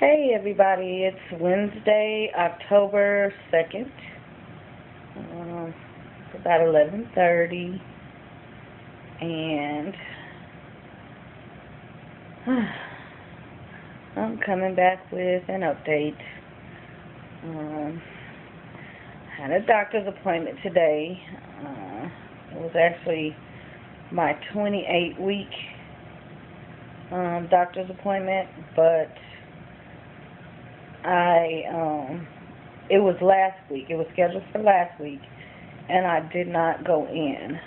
Hey everybody, it's Wednesday, October 2nd. It's about 11:30 and I'm coming back with an update. I had a doctor's appointment today. It was actually my 28-week doctor's appointment, but it was last week. It was scheduled for last week, and I did not go in.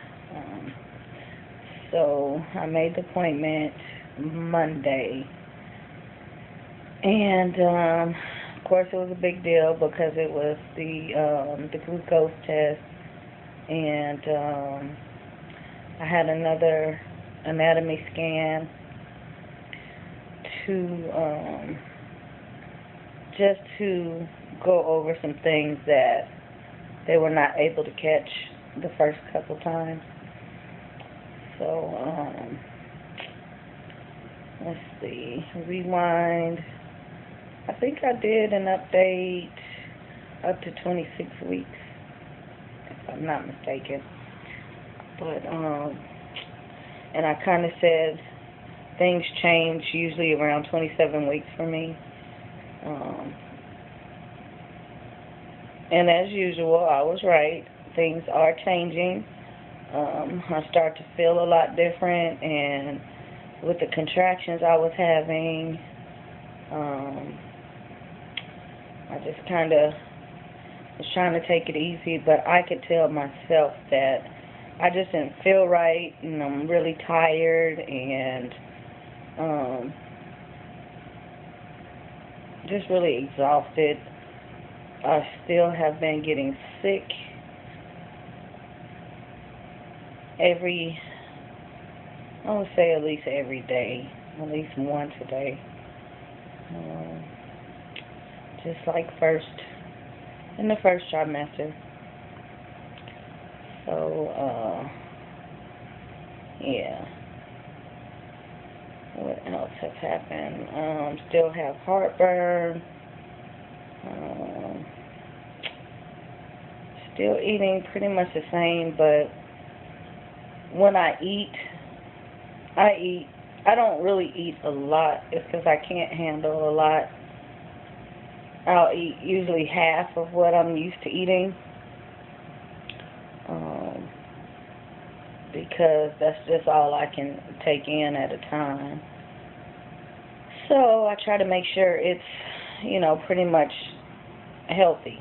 So I made the appointment Monday, and of course it was a big deal because it was the glucose test, and I had another anatomy scan to just to go over some things that they were not able to catch the first couple times. So, let's see, rewind. I think I did an update up to 26 weeks, if I'm not mistaken. But, and I kind of said things change usually around 27 weeks for me. And as usual, I was right. Things are changing. I start to feel a lot different, and with the contractions I was having, I just kind of was trying to take it easy, but I could tell myself that I just didn't feel right, and I'm really tired, and just really exhausted. I still have been getting sick I would say at least every day, at least once a day. Just like in the first trimester. So, yeah. What else has happened? Still have heartburn. Still eating pretty much the same, but when I eat. I don't really eat a lot. It's because I can't handle a lot. I'll eat usually half of what I'm used to eating, because that's just all I can take in at a time. So I try to make sure it's, pretty much healthy.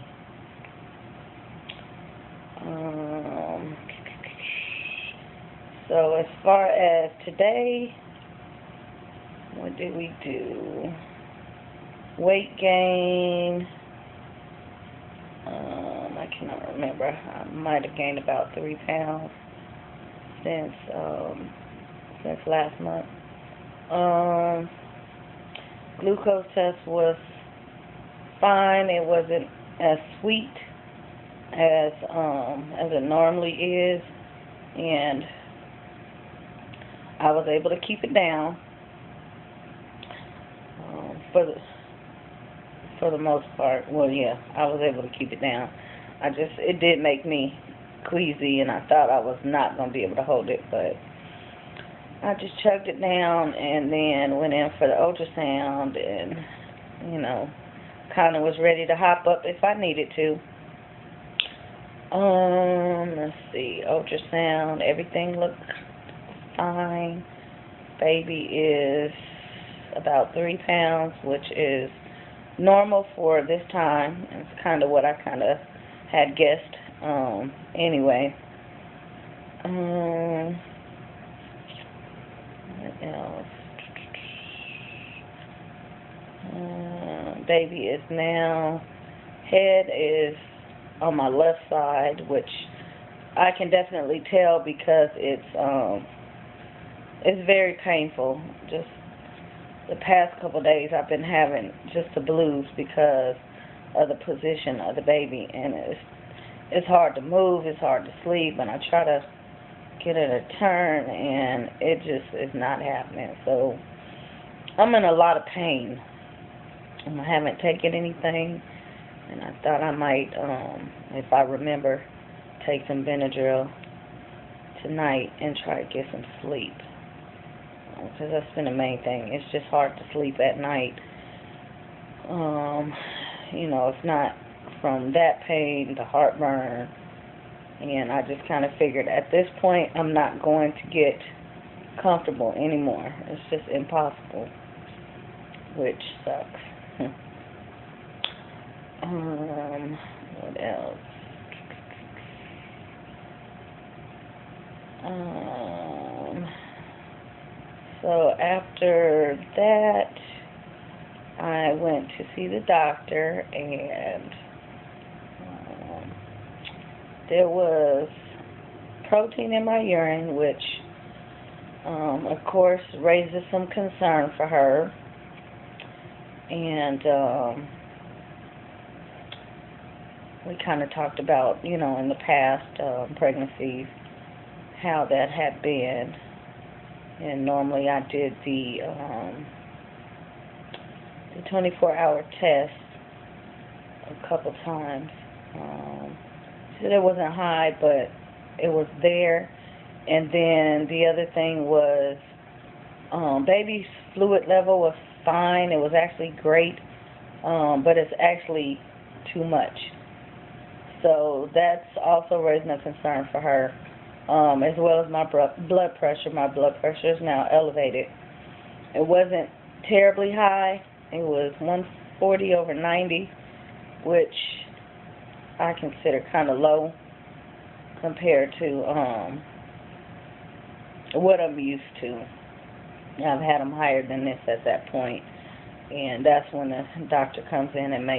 So as far as today, what did we do? Weight gain. I cannot remember. I might have gained about 3 pounds since last month. Glucose test was fine. It wasn't as sweet as it normally is, and I was able to keep it down for the most part. Well, yeah, I was able to keep it down. It did make me queasy, and I thought I was not going to be able to hold it, but I just chugged it down and then went in for the ultrasound and, kind of was ready to hop up if I needed to. Let's see, ultrasound, everything looked fine. Baby is about 3 pounds, which is normal for this time. It's kind of what I kind of had guessed. Anyway, what else? Baby is now, head is on my left side, which I can definitely tell because it's very painful. Just the past couple of days I've been having just the blues because of the position of the baby, and it's hard to move, it's hard to sleep, and I try to get it a turn, and it just is not happening. So I'm in a lot of pain. I haven't taken anything, and I thought I might, if I remember, take some Benadryl tonight and try to get some sleep. Because that's been the main thing. It's just hard to sleep at night. It's not from that pain, the heartburn, and I just kind of figured at this point I'm not going to get comfortable anymore. It's just impossible, which sucks. What else? So after that, I went to see the doctor, and there was protein in my urine, which, of course, raises some concern for her. And we kind of talked about, in the past pregnancies, how that had been. And normally I did the 24-hour test a couple times. Said it wasn't high, but it was there. And then the other thing was baby's fluid level was fine. It was actually great, but it's actually too much. So that's also raising a concern for her, as well as my blood pressure. My blood pressure is now elevated. It wasn't terribly high. It was 140/90, which I consider kind of low compared to what I'm used to. I've had them higher than this at that point, and that's when the doctor comes in and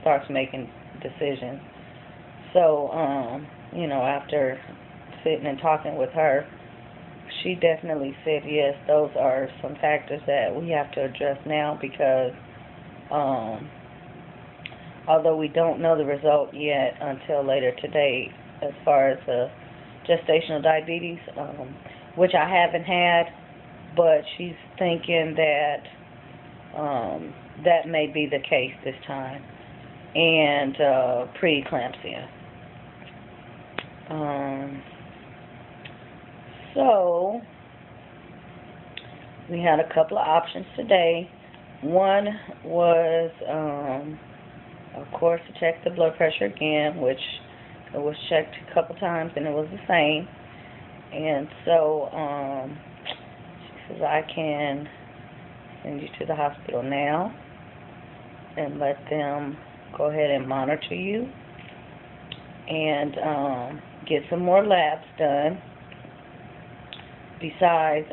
starts making decisions. So, after sitting and talking with her, she definitely said, yes, those are some factors that we have to address now because although we don't know the result yet until later today as far as gestational diabetes, which I haven't had, but she's thinking that that may be the case this time, and preeclampsia. So we had a couple of options today. One was, of course, to check the blood pressure again, which it was checked a couple times and it was the same. And so she says, I can send you to the hospital now and let them go ahead and monitor you and get some more labs done besides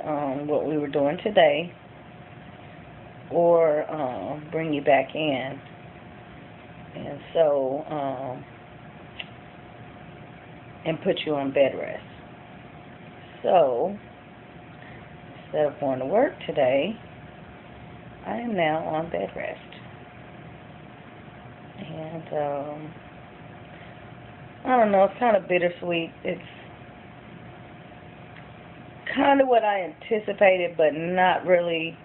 what we were doing today, or bring you back in. And so, and put you on bed rest. So, instead of going to work today, I am now on bed rest. And, I don't know, it's kind of bittersweet. It's kind of what I anticipated, but not really.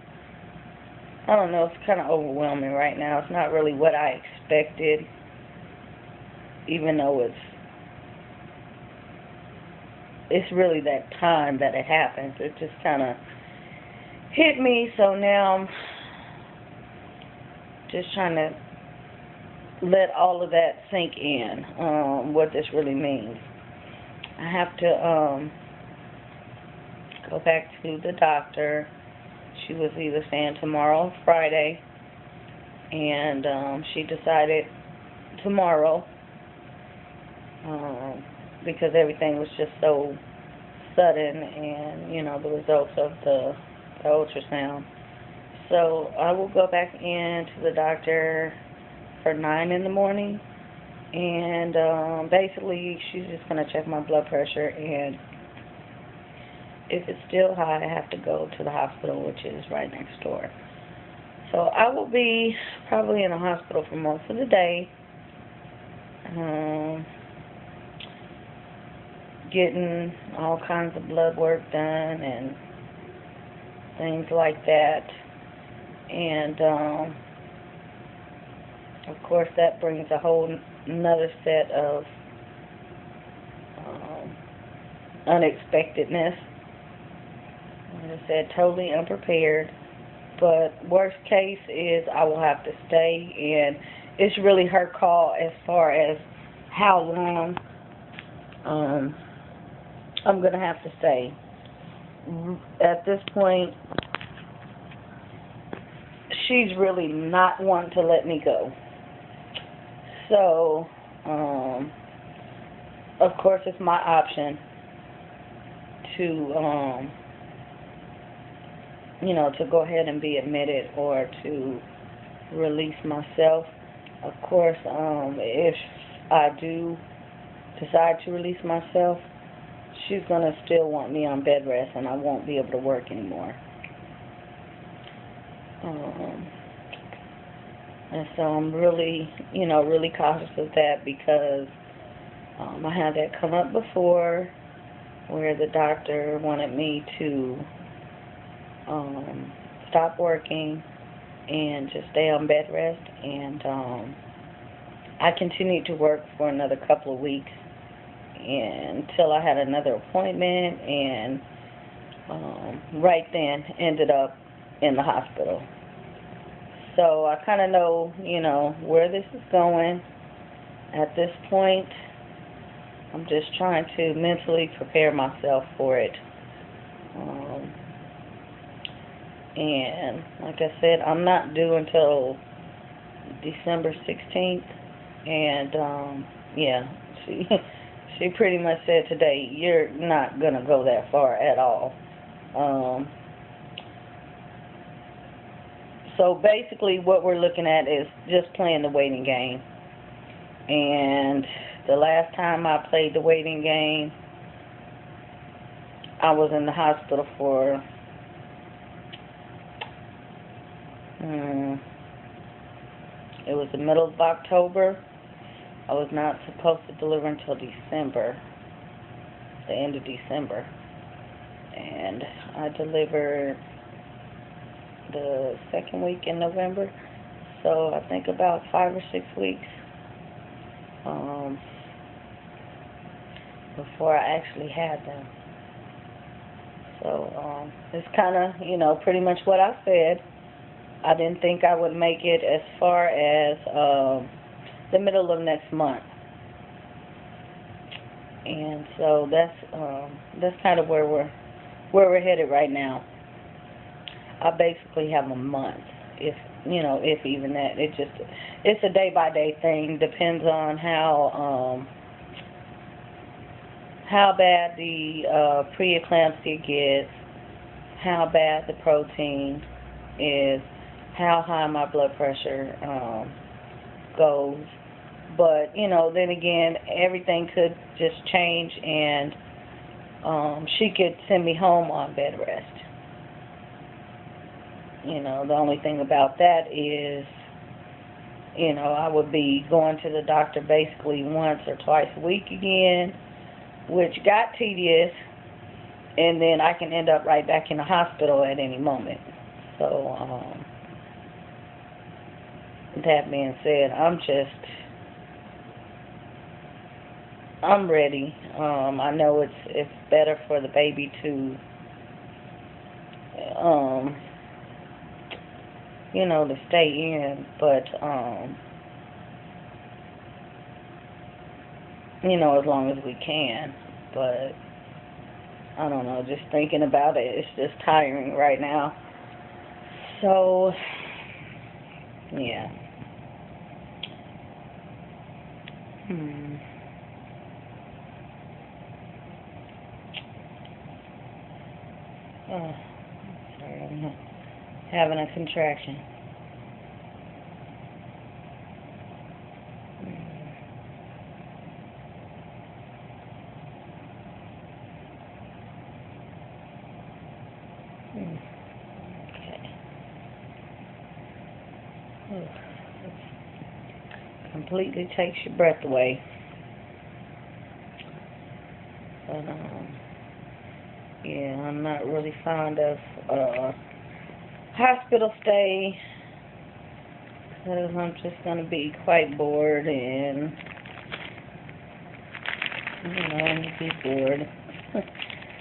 I don't know, it's kind of overwhelming right now. It's not really what I expected, even though it's really that time that it happens. It just kind of hit me, so now I'm just trying to let all of that sink in, what this really means. I have to go back to the doctor. She was either saying tomorrow or Friday, and she decided tomorrow because everything was just so sudden, and the results of the ultrasound. So I will go back in to the doctor for 9 in the morning, and basically she's just going to check my blood pressure, and if it's still high, I have to go to the hospital, which is right next door. So I will be probably in the hospital for most of the day, getting all kinds of blood work done and things like that. And Of course, that brings a whole another set of unexpectedness. Like I said, totally unprepared. But worst case is I will have to stay, and it's really her call as far as how long I'm going to have to stay. At this point, she's really not wanting to let me go. So, of course, it's my option to, to go ahead and be admitted or to release myself. Of course, if I do decide to release myself, she's going to still want me on bed rest, and I won't be able to work anymore. And so I'm really, really cautious of that because I had that come up before where the doctor wanted me to stop working and just stay on bed rest, and I continued to work for another couple of weeks until I had another appointment, and right then ended up in the hospital. So I kind of know, where this is going. At this point, I'm just trying to mentally prepare myself for it. And like I said, I'm not due until December 16th. And yeah, she pretty much said today, you're not going to go that far at all. So basically what we're looking at is just playing the waiting game. And the last time I played the waiting game, I was in the hospital for it was the middle of October. I was not supposed to deliver until December, the end of December. And I delivered the second week in November, so I think about 5 or 6 weeks before I actually had them. So it's kind of, pretty much what I said. I didn't think I would make it as far as the middle of next month, and so that's kind of where we're headed right now. I basically have a month, if even that. It's a day-by-day thing. Depends on how bad the preeclampsia gets, how bad the protein is, how high my blood pressure goes. But then again, everything could just change, and she could send me home on bed rest. The only thing about that is, I would be going to the doctor basically once or twice a week again, which got tedious, and then I can end up right back in the hospital at any moment. So, that being said, I'm ready. I know it's better for the baby to, to stay in, but, as long as we can. But, I don't know, just thinking about it, it's just tiring right now. So, yeah. Oh, sorry, I'm having a contraction. Okay. Completely takes your breath away. But, yeah, I'm not really fond of hospital stay. because I'm just going to be quite bored and, I'm be bored.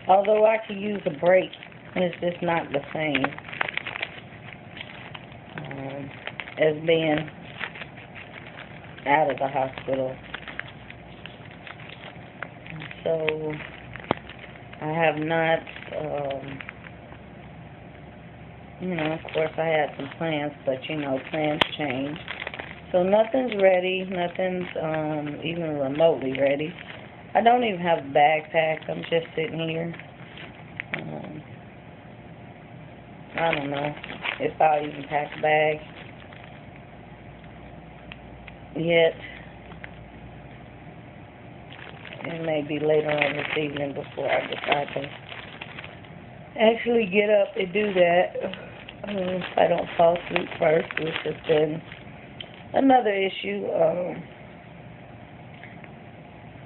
Although I could use a break, it's just not the same as being out of the hospital. So I have not, of course I had some plans, but plans change. So nothing's ready, nothing's even remotely ready. I don't even have a bag packed. I'm just sitting here. I don't know if I'll even pack a bag yet. It may be later on this evening before I decide to actually get up and do that. If I don't fall asleep first, which has been another issue.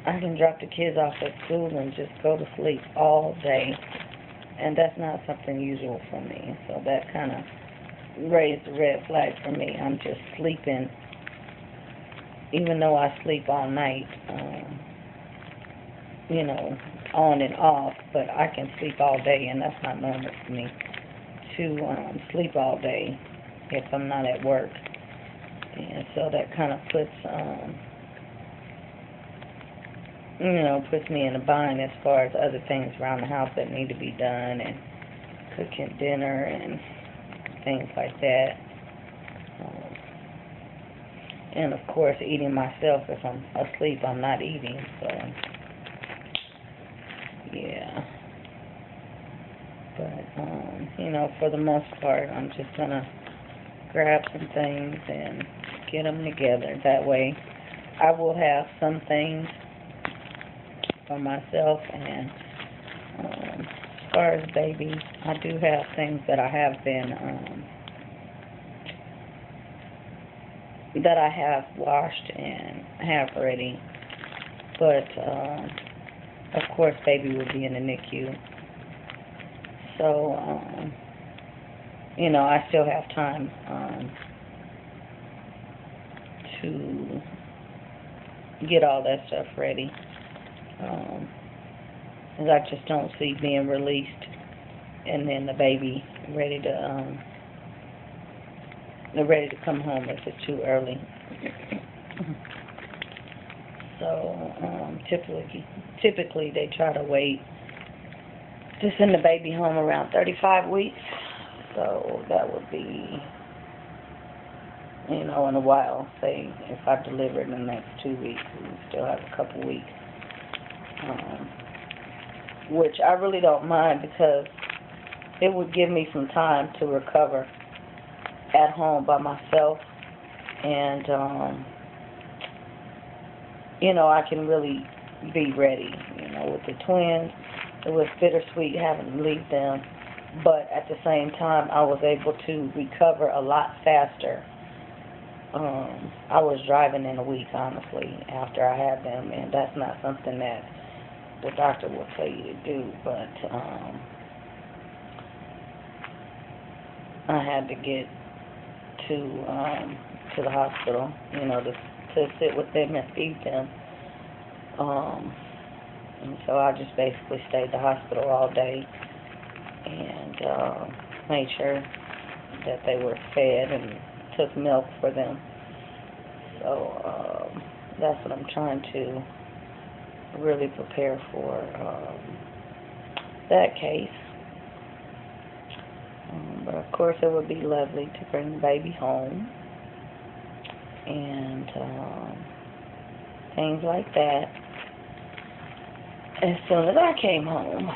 I can drop the kids off at school and just go to sleep all day. And that's not something usual for me. So that kind of raised a red flag for me. I'm just sleeping, even though I sleep all night, on and off. But I can sleep all day, and that's not normal for me to sleep all day if I'm not at work. And so that kind of puts me in a bind as far as other things around the house that need to be done, and cooking dinner and things like that. And of course, eating myself. If I'm asleep, I'm not eating. So, yeah. But, for the most part, I'm just going to grab some things and get them together. That way, I will have some things for myself, and as far as baby, I do have things that I have been that I have washed and have ready, but of course baby will be in the NICU, so I still have time to get all that stuff ready. Because I just don't see being released and then the baby ready to come home if it's too early. So typically they try to wait to send the baby home around 35 weeks. So that would be, in a while. Say if I deliver in the next 2 weeks, we still have a couple weeks. Which I really don't mind, because it would give me some time to recover at home by myself, and I can really be ready. With the twins, it was bittersweet having to leave them, but at the same time I was able to recover a lot faster. I was driving in a week, honestly, after I had them, and that's not something that the doctor will tell you to do, but I had to get to the hospital, to sit with them and feed them. And so I just basically stayed at the hospital all day and made sure that they were fed and took milk for them. So that's what I'm trying to really prepare for, that case. But of course it would be lovely to bring the baby home and things like that as soon as I came home.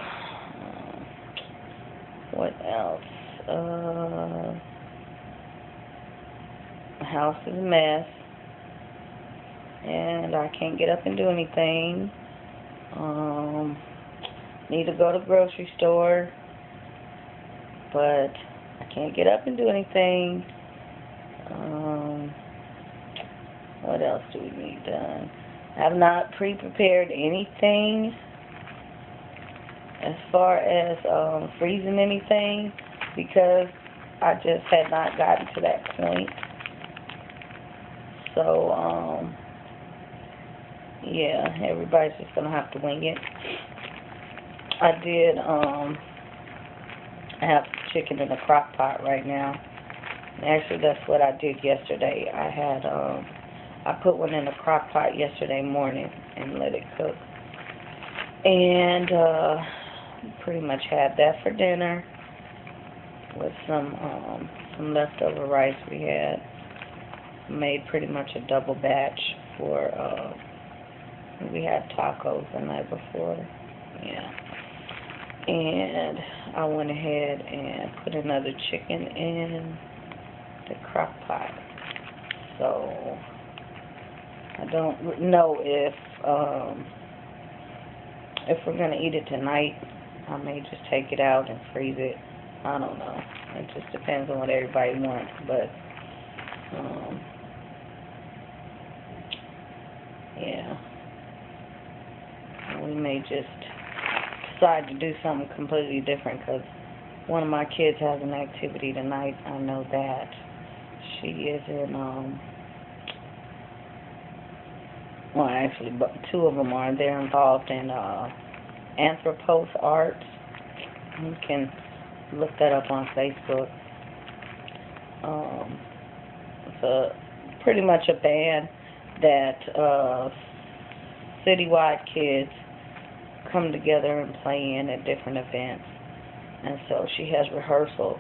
What else? The house is a mess, and I can't get up and do anything. Need to go to the grocery store, but I can't get up and do anything. What else do we need done? I have not pre-prepared anything as far as freezing anything, because I just had not gotten to that point. So, yeah, everybody's just gonna have to wing it. I did, I have chicken in a crock pot right now. Actually, that's what I did yesterday. I put one in a crock pot yesterday morning and let it cook. And, pretty much had that for dinner with some leftover rice we had. Made pretty much a double batch for, we had tacos the night before. Yeah. And I went ahead and put another chicken in the crock pot. So I don't know if we're gonna eat it tonight. I may just take it out and freeze it. I don't know. It just depends on what everybody wants. But yeah, we may just decide to do something completely different because one of my kids has an activity tonight. I know that. She is in, well, actually, but two of them are. They're involved in Anthropos Arts. You can look that up on Facebook. It's pretty much a band that citywide kids come together and play in at different events. And so she has rehearsal.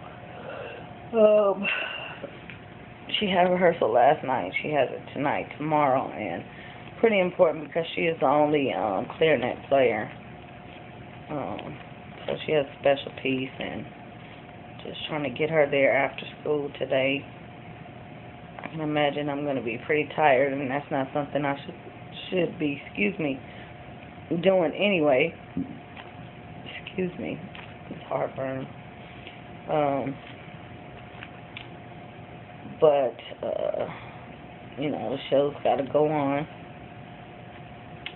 She had rehearsal last night. She has it tonight, tomorrow, and pretty important because she is the only clarinet player. So she has a special piece, and just trying to get her there after school today. I can imagine I'm going to be pretty tired, and that's not something I should be, doing anyway. Excuse me, it's heartburn. But you know, the show's got to go on,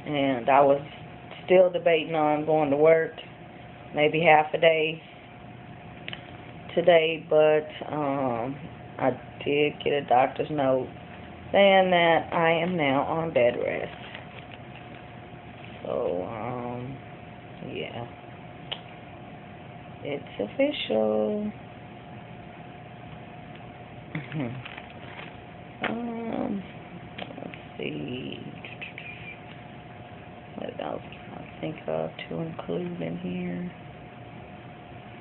and I was still debating on going to work, maybe half a day today, but I did get a doctor's note saying that I am now on bed rest. So, yeah, it's official. Let's see, what else can I think of to include in here?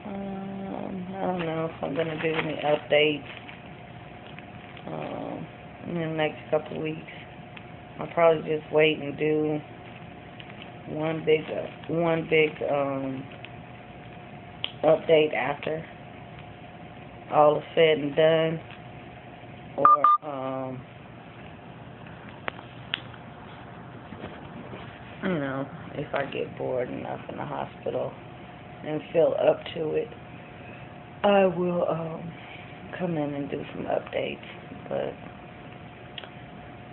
I don't know if I'm going to do any updates in the next couple of weeks. I'll probably just wait and do one big update after all is said and done, or you know, if I get bored enough in the hospital and feel up to it, I will come in and do some updates. But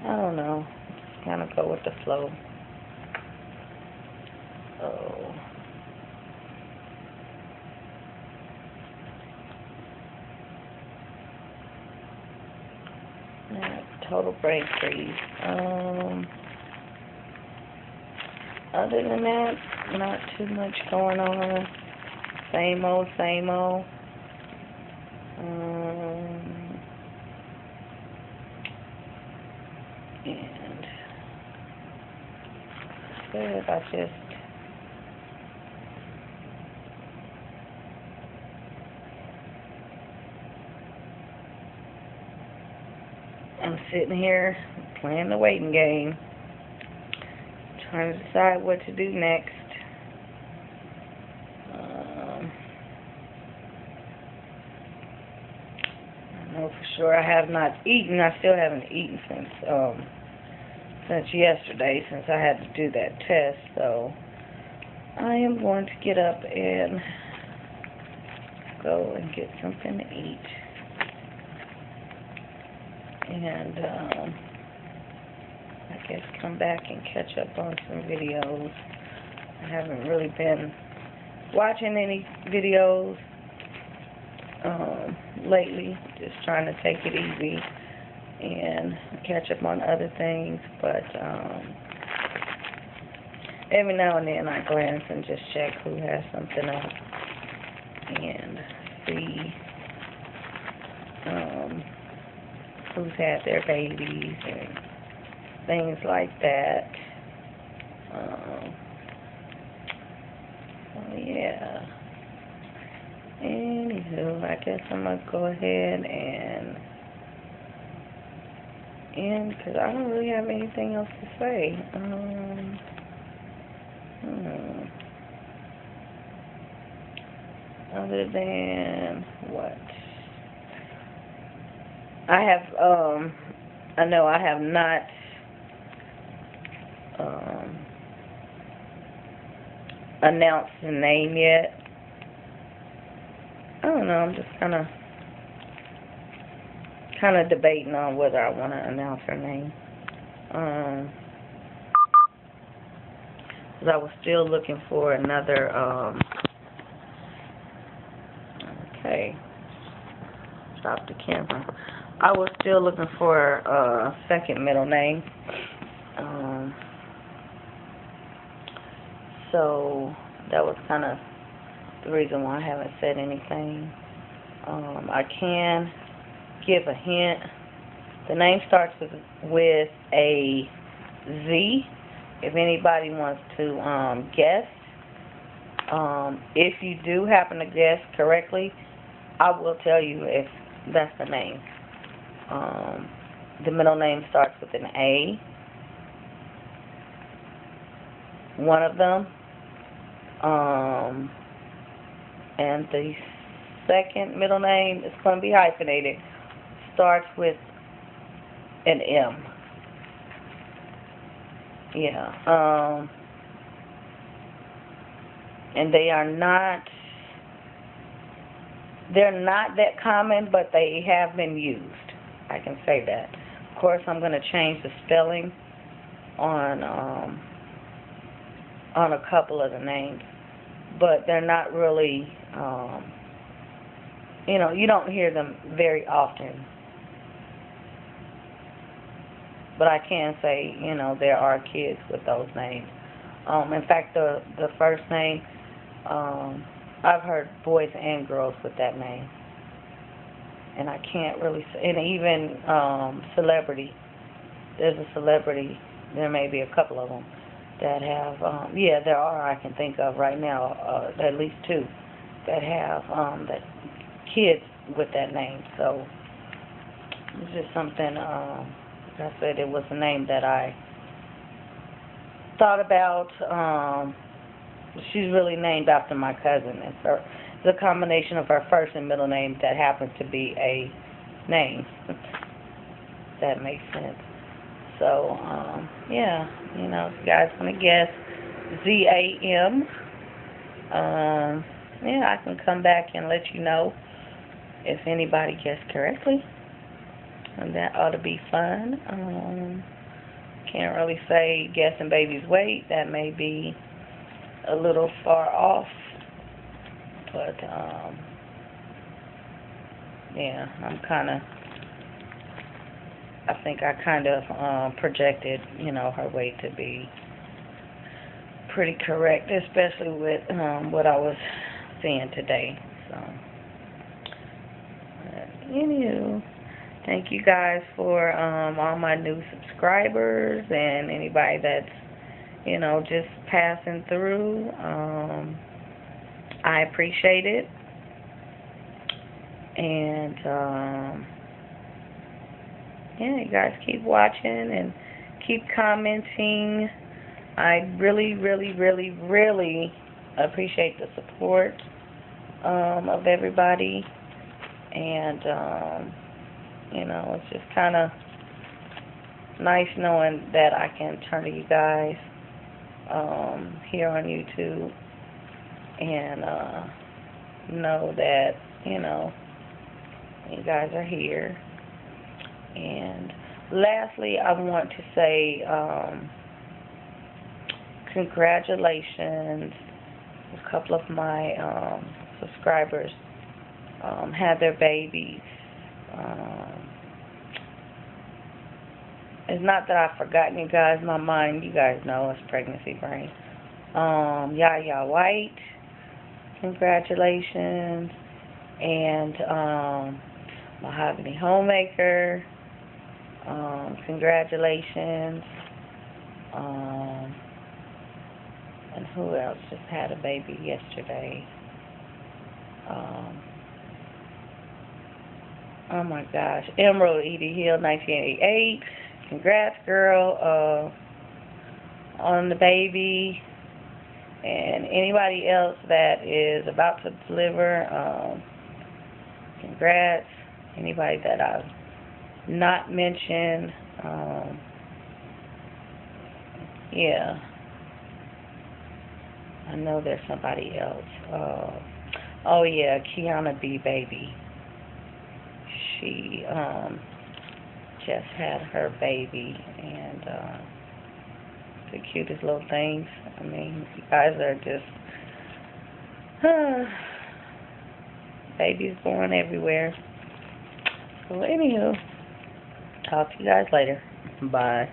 I don't know, just kind of go with the flow. So total brain freeze. Other than that, not too much going on. Same old, same old. And I'm sitting here playing the waiting game, trying to decide what to do next. I know for sure I have not eaten. I still haven't eaten since yesterday, since I had to do that test. So I am going to get up and go and get something to eat. And I guess come back and catch up on some videos. I haven't really been watching any videos lately, just trying to take it easy. and catch up on other things, but every now and then I glance and just check who has something up and see who's had their babies and things like that. So yeah. Anywho, I guess I'm gonna go ahead and end because I don't really have anything else to say. Other than what? I have, I know I have not, announced the name yet. I don't know, I'm just kind of debating on whether I want to announce her name. Because I was still looking for another, okay, stop the camera. I was still looking for a second middle name. So that was kind of the reason why I haven't said anything. I can give a hint. The name starts with a Z. If anybody wants to guess, if you do happen to guess correctly, I will tell you if that's the name. The middle name starts with an A. One of them. And the second middle name is going to be hyphenated. Starts with an M. Yeah. And they're not that common, but they have been used. I can say that. Of course, I'm going to change the spelling on a couple of the names, but they're not really, you don't hear them very often. But I can say, there are kids with those names. In fact, the first name, I've heard boys and girls with that name. And I can't really say, and even celebrity. There's a celebrity, there may be a couple of them that have, there are, I can think of right now, at least two that have that kids with that name. So it's just something, like I said, it was a name that I thought about. She's really named after my cousin. It's a combination of her first and middle name that happens to be a name. That makes sense. So, yeah, if you guys want to guess Z-A-M, I can come back and let you know if anybody guessed correctly. And that ought to be fun. Can't really say guessing baby's weight. That may be a little far off. But, I think I kind of projected, her weight to be pretty correct, especially with what I was seeing today. So, anywho, thank you guys for all my new subscribers and anybody that's, just passing through. I appreciate it. And, you guys keep watching and keep commenting. I really, really, really, really appreciate the support of everybody. And, it's just kind of nice knowing that I can turn to you guys here on YouTube and know that, you guys are here. And lastly, I want to say congratulations. A couple of my subscribers had their babies. It's not that I've forgotten you guys. My mind, you guys know, it's pregnancy brain. Yaya White, congratulations. And Mahogany Homemaker, congratulations. And who else just had a baby yesterday? Oh my gosh, Emerald Edie Hill, 1988. Congrats, girl, on the baby. And anybody else that is about to deliver, congrats. Anybody that I've not mentioned, yeah. I know there's somebody else. Oh yeah, Kiana B. Baby. She just had her baby, and the cutest little things. I mean, you guys are just babies born everywhere. So anywho, talk to you guys later. Bye.